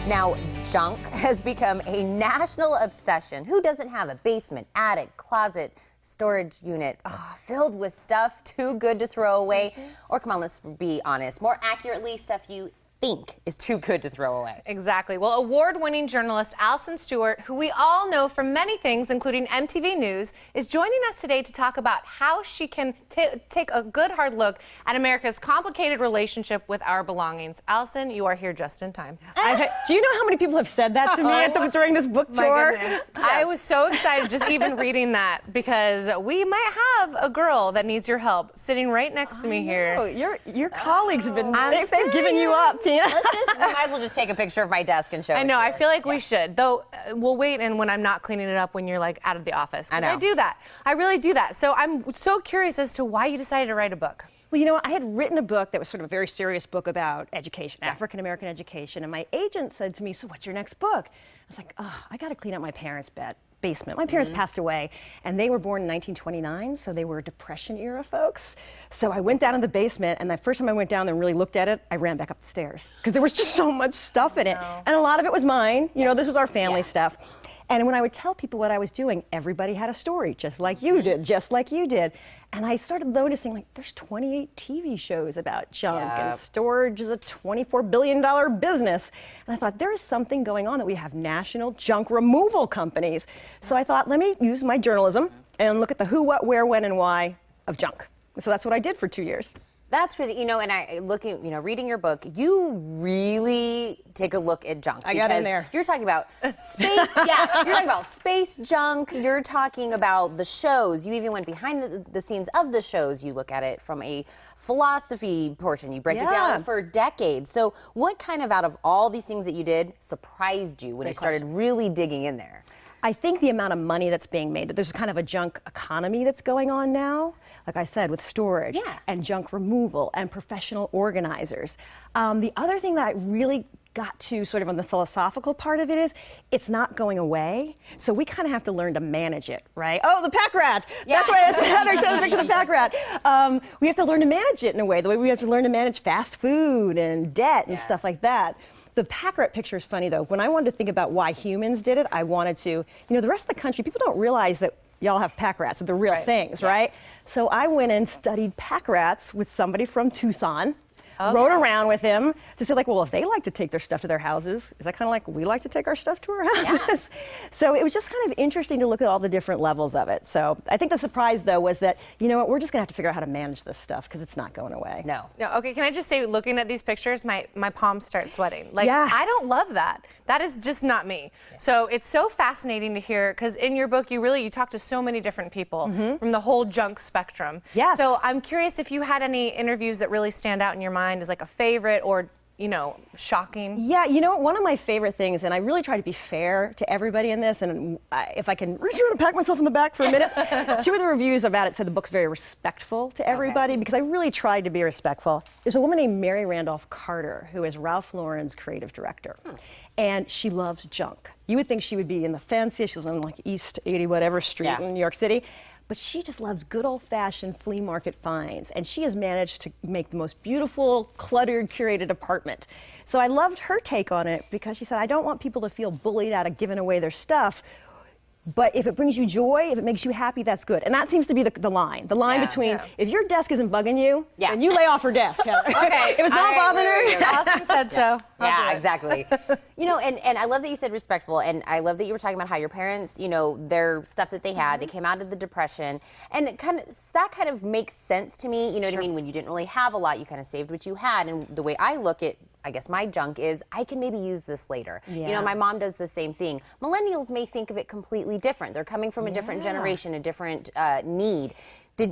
Now, junk has become a national obsession. Who doesn't have a basement, attic, closet, storage unit filled with stuff too good to throw away? Or come on, let's be honest, more accurately, stuff you think is too good to throw away. Exactly. Well, award-winning journalist Alison Stewart, who we all know from many things, including MTV News, is joining us today to talk about how she can take a good hard look at America's complicated relationship with our belongings. Alison, you are here just in time. Do you know how many people have said that to me during this book tour? Yes. I was so excited just even reading that, because we might have a girl that needs your help sitting right next to me here. Your colleagues have been, they've given you up, Tina. We might as well just take a picture of my desk and show it. I know, I feel like we should. Though, we'll wait and when I'm not cleaning it up when you're like out of the office. I know. I do that. I really do that. So I'm so curious as to why you decided to write a book. Well, you know, I had written a book that was sort of a very serious book about education, African-American education, and my agent said to me, so what's your next book? I was like, oh, I got to clean out my parents' basement. My parents passed away, and they were born in 1929, so they were Depression-era folks. So I went down in the basement, and the first time I went down there and really looked at it, I ran back up the stairs, because there was just so much stuff in it. And a lot of it was mine. You know, this was our family stuff. And when I would tell people what I was doing, everybody had a story, just like you did, just like you did. And I started noticing, like, there's 28 TV shows about junk, and storage is a $24 billion business. And I thought, there is something going on that we have national junk removal companies. So I thought, let me use my journalism and look at the who, what, where, when, and why of junk. So that's what I did for 2 years. That's crazy. You know, and reading your book, you really take a look at junk. I got in there. You're talking about space. You're talking about space junk. You're talking about the shows. You even went behind the scenes of the shows. You look at it from a philosophy portion. You break it down for decades. So what kind of, out of all these things that you did, surprised you when you started really digging in there? I think the amount of money that's being made, that there's kind of a junk economy that's going on now, like I said, with storage and junk removal and professional organizers. The other thing that I really got to sort of on the philosophical part of it is, it's not going away, so we kind of have to learn to manage it, right? Oh, the pack rat! That's why Heather showed the picture of the pack rat. We have to learn to manage it in a way, the way we have to learn to manage fast food and debt and stuff like that. The pack rat picture is funny, though. When I wanted to think about why humans did it, I wanted to, you know, the rest of the country, people don't realize that y'all have pack rats, that they're real things, right? So I went and studied pack rats with somebody from Tucson. Rode around with him to say, like, well, if they like to take their stuff to their houses, is that kind of like we like to take our stuff to our houses? So it was just kind of interesting to look at all the different levels of it. So I think the surprise, though, was that, you know what, we're just going to have to figure out how to manage this stuff, because it's not going away. No, okay, can I just say, looking at these pictures, my palms start sweating. Like, I don't love that. That is just not me. So it's so fascinating to hear, because in your book, you talk to so many different people from the whole junk spectrum. So I'm curious if you had any interviews that really stand out in your mind as like a favorite or, you know, shocking. Yeah, you know, one of my favorite things, and I really try to be fair to everybody in this, and if I can reach around and pat myself in the back for a minute, 2 of the reviews about it said the book's very respectful to everybody, because I really tried to be respectful. There's a woman named Mary Randolph Carter, who is Ralph Lauren's creative director, and she loves junk. You would think she would be in the fanciest, she's on like East 80 whatever street in New York City. But she just loves good old-fashioned flea market finds, and she has managed to make the most beautiful, cluttered, curated apartment. So I loved her take on it, because she said, I don't want people to feel bullied out of giving away their stuff, but if it brings you joy, if it makes you happy, that's good. And that seems to be the line. The line between, if your desk isn't bugging you, then you lay off her desk, Heather. If it's not bothering her. Alison said so. Exactly. You know, and I love that you said respectful, and I love that you were talking about how your parents, you know, their stuff that they had, they came out of the Depression, and that kind of makes sense to me, you know what I mean? When you didn't really have a lot, you kind of saved what you had, and the way I look at, I guess, my junk is, I can maybe use this later. You know, my mom does the same thing. Millennials may think of it completely different. They're coming from a different generation, a different need.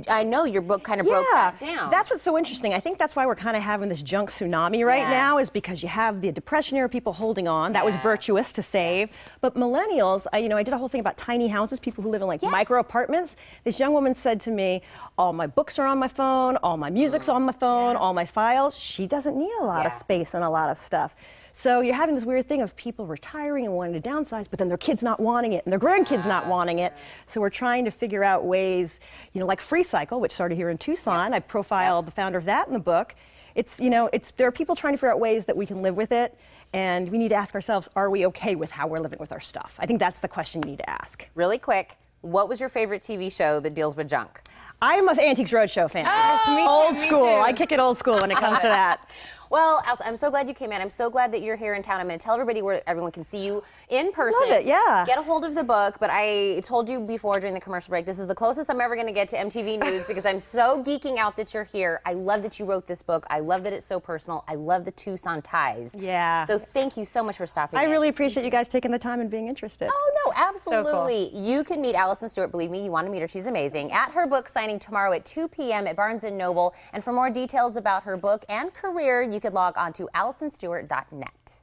I know your book kind of broke that down. That's what's so interesting. I think that's why we're kind of having this junk tsunami right now, is because you have the Depression era people holding on. That was virtuous to save. But millennials, I did a whole thing about tiny houses, people who live in like micro apartments. This young woman said to me, all my books are on my phone, all my music's on my phone, all my files. She doesn't need a lot of space and a lot of stuff. So you're having this weird thing of people retiring and wanting to downsize, but then their kids not wanting it and their grandkids not wanting it. So we're trying to figure out ways, you know, like Free Cycle, which started here in Tucson. I profiled the founder of that in the book. there are people trying to figure out ways that we can live with it, and we need to ask ourselves, are we okay with how we're living with our stuff? I think that's the question you need to ask. Really quick, what was your favorite TV show that deals with junk? I'm an Antiques Roadshow fan. Yes, me too, old me school. too. I kick it old school when it comes to that. Well, Alison, I'm so glad you came in. I'm so glad that you're here in town. I'm going to tell everybody where everyone can see you in person. Love it, yeah. Get a hold of the book, but I told you before during the commercial break, this is the closest I'm ever going to get to MTV News because I'm so geeking out that you're here. I love that you wrote this book. I love that it's so personal. I love the Tucson ties. Yeah. So thank you so much for stopping in. I really appreciate you guys taking the time and being interested. Oh, no, absolutely. So cool. You can meet Alison Stewart. Believe me, you want to meet her. She's amazing. At her book signing tomorrow at 2 p.m. at Barnes & Noble. And for more details about her book and career, you could log on to AlisonStewart.net.